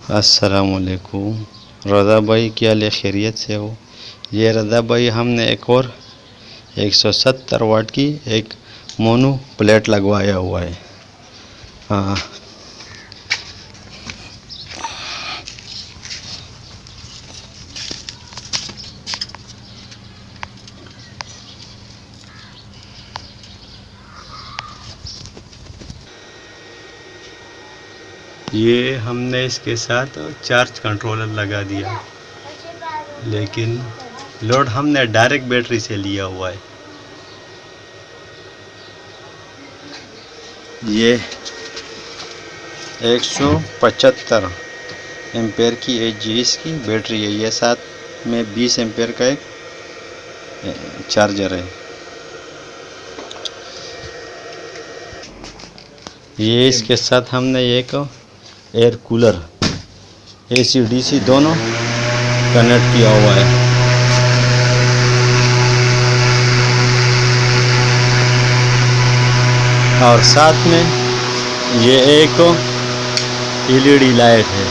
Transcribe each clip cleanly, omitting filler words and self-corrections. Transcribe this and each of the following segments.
अस्सलामुअलैकुम। रज़ा भाई क्या हाल है, खैरियत से हो? ये रज़ा भाई हमने एक और 170 वाट की एक मोनो प्लेट लगवाया हुआ है। हाँ, ये हमने इसके साथ चार्ज कंट्रोलर लगा दिया, लेकिन लोड हमने डायरेक्ट बैटरी से लिया हुआ है। ये 175 एम्पेयर की एजीएस की बैटरी है। ये साथ में 20 एम्पेयर का एक चार्जर है। ये इसके साथ हमने एक एयर कूलर एसी डीसी दोनों कनेक्ट किया हुआ है। और साथ में ये एक एलईडी लाइट है।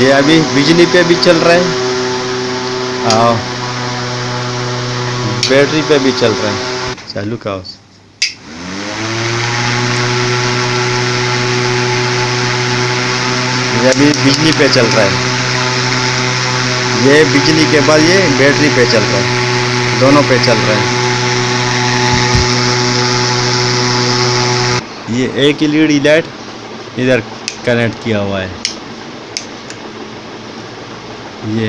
ये अभी बिजली पे भी चल रहा है और बैटरी पे भी चल रहा है। चालू का ये अभी बिजली पे चल रहा है। ये बिजली के बाद ये बैटरी पे चल रहा है, दोनों पे चल रहा है। ये एक एलईडी लाइट इधर कनेक्ट किया हुआ है। ये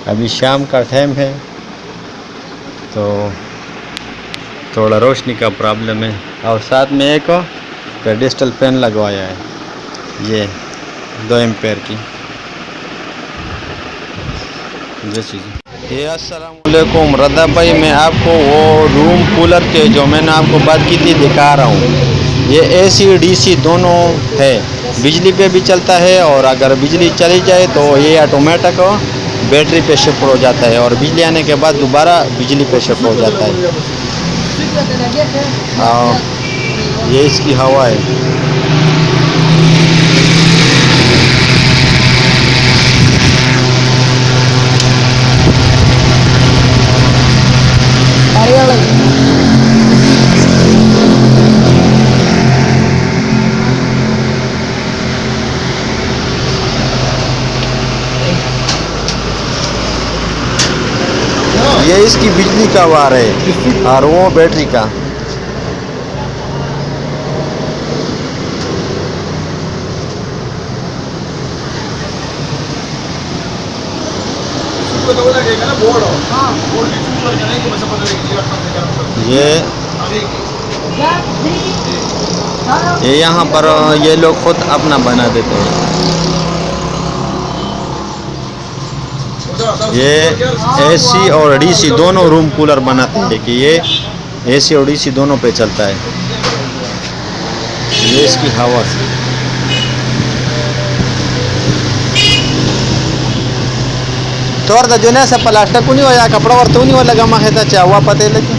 अभी शाम का टाइम है तो थोड़ा रोशनी का प्रॉब्लम है। और साथ में एक पेडिस्टल फैन लगवाया है, ये 2 एम्पेयर की। ये अस्सलामुअलैकुम रज़ा भाई, मैं आपको वो रूम कूलर के जो मैंने आपको बात की थी दिखा रहा हूँ। ये एसी डीसी दोनों है, बिजली पे भी चलता है और अगर बिजली चली जाए तो ये ऑटोमेटिक बैटरी पे शिफ्ट हो जाता है और बिजली आने के बाद दोबारा बिजली पे शिफ्ट हो जाता है। ये इसकी हवा है। ये इसकी बिजली का वार है और वो बैटरी का। ये यहाँ पर ये लोग खुद अपना बना देते हैं। ये एसी और डीसी दोनों रूम कूलर बनाते हैं कि ये एसी और डीसी दोनों पे चलता है। ये इसकी हवा से तोर जो ना सब प्लास्टिक नहीं हो या कपड़ा वर्त नहीं हो लगा माता चावा पते लगे।